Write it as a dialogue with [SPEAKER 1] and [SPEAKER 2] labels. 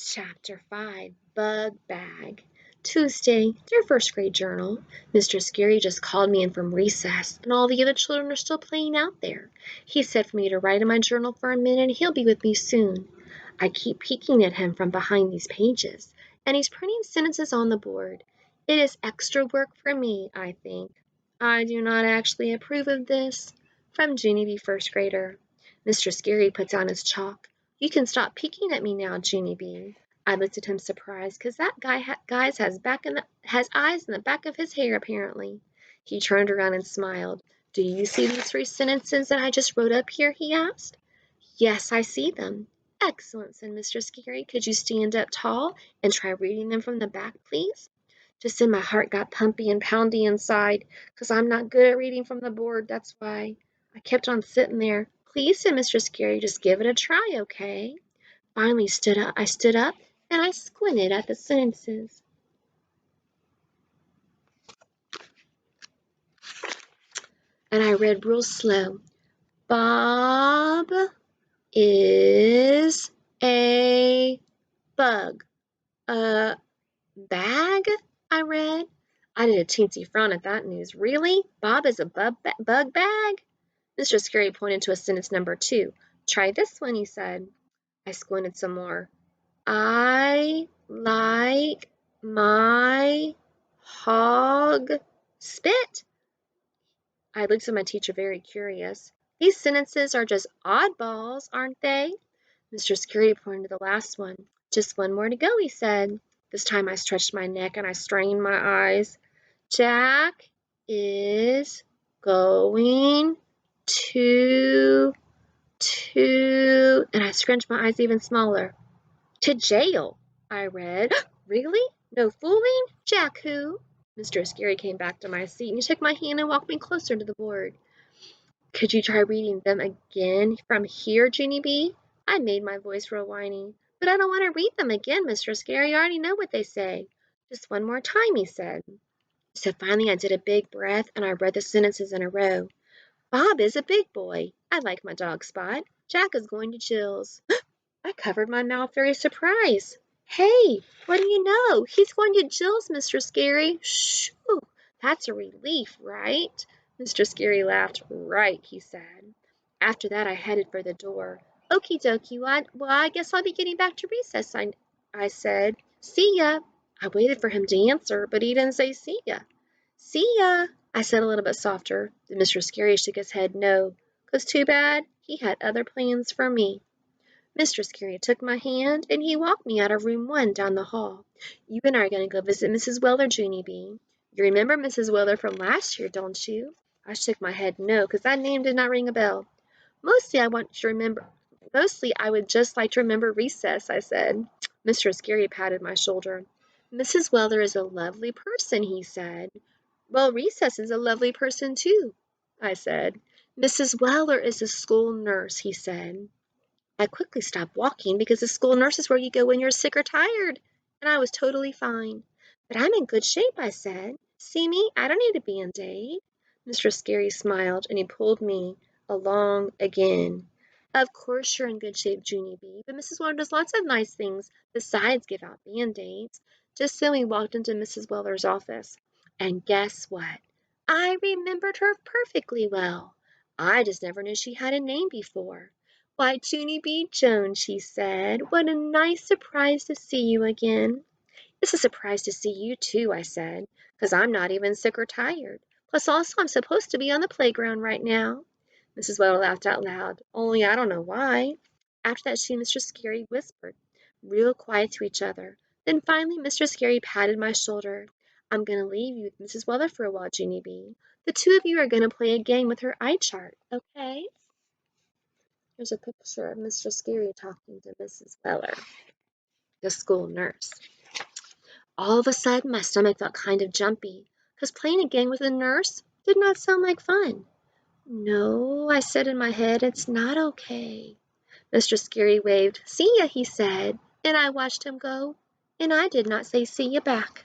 [SPEAKER 1] Chapter 5, Bug Bag. Tuesday, dear first grade journal. Mr. Scary just called me in from recess, and all the other children are still playing out there. He said for me to write in my journal for a minute, and he'll be with me soon. I keep peeking at him from behind these pages, and he's printing sentences on the board. It is extra work for me, I think. I do not actually approve of this. From Junie, first grader. Mr. Scary puts down his chalk. You can stop peeking at me now, Junie. I looked at him surprised, 'cause that guy has eyes in the back of his hair, apparently. He turned around and smiled. Do you see these 3 sentences that I just wrote up here? He asked. Yes, I see them. Excellent, said Mr. Scary. Could you stand up tall and try reading them from the back, please? Just then my heart got pumpy and poundy inside, 'cause I'm not good at reading from the board, that's why. I kept on sitting there. Please, said Mr. Scary, just give it a try, okay? Finally I stood up and I squinted at the sentences. And I read real slow. Bob is a bug. A bag? I read. I did a teensy frown at that news. Really? Bob is a bug bag? Mr. Scary pointed to a sentence number 2. Try this one, he said. I squinted some more. I like my hog spit. I looked at my teacher very curious. These sentences are just oddballs, aren't they? Mr. Scary pointed to the last one. Just one more to go, he said. This time I stretched my neck and I strained my eyes. Jack is going to, and I scrunched my eyes even smaller. To jail, I read. Really? No fooling? Jack who? Mr. Scary came back to my seat and he took my hand and walked me closer to the board. Could you try reading them again from here, Junie? I made my voice real whiny. But I don't want to read them again, Mr. Scary. I already know what they say. Just one more time, he said. So finally I did a big breath and I read the sentences in a row. Bob is a big boy. I like my dog Spot. Jack is going to Jill's. I covered my mouth very surprised. Hey, what do you know? He's going to Jill's, Mr. Scary. Shoo, that's a relief, right? Mr. Scary laughed. Right, he said. After that, I headed for the door. Okie dokie, well, I guess I'll be getting back to recess, I said. See ya. I waited for him to answer, but he didn't say see ya. See ya, I said a little bit softer. Then Mr. Scary shook his head no, 'cause too bad he had other plans for me. Mr. Scary took my hand, and he walked me out of room 1 down the hall. You and I are going to go visit Mrs. Weller, Junie. You remember Mrs. Weller from last year, don't you? I shook my head no, because that name did not ring a bell. Mostly I would just like to remember recess, I said. Mr. Scary patted my shoulder. Mrs. Weller is a lovely person, he said. Well, recess is a lovely person, too, I said. Mrs. Weller is a school nurse, he said. I quickly stopped walking because the school nurse is where you go when you're sick or tired, and I was totally fine. But I'm in good shape, I said. See me? I don't need a Band-Aid. Mr. Scary smiled, and he pulled me along again. Of course you're in good shape, Junie, but Mrs. Weller does lots of nice things besides give out Band-Aids. Just then we walked into Mrs. Weller's office. And guess what? I remembered her perfectly well. I just never knew she had a name before. Why, Junie Jones, she said, what a nice surprise to see you again. It's a surprise to see you, too, I said, 'cause I'm not even sick or tired. Plus, also, I'm supposed to be on the playground right now. Mrs. Weller laughed out loud, only I don't know why. After that, she and Mr. Scary whispered, real quiet to each other. Then finally, Mr. Scary patted my shoulder. I'm going to leave you with Mrs. Weller for a while, Junie. The 2 of you are going to play a game with her eye chart, okay? Here's a picture of Mr. Scary talking to Mrs. Weller, the school nurse. All of a sudden, my stomach felt kind of jumpy, 'cause playing a game with a nurse did not sound like fun. No, I said in my head, it's not okay. Mr. Scary waved. See ya, he said, and I watched him go, and I did not say see ya back.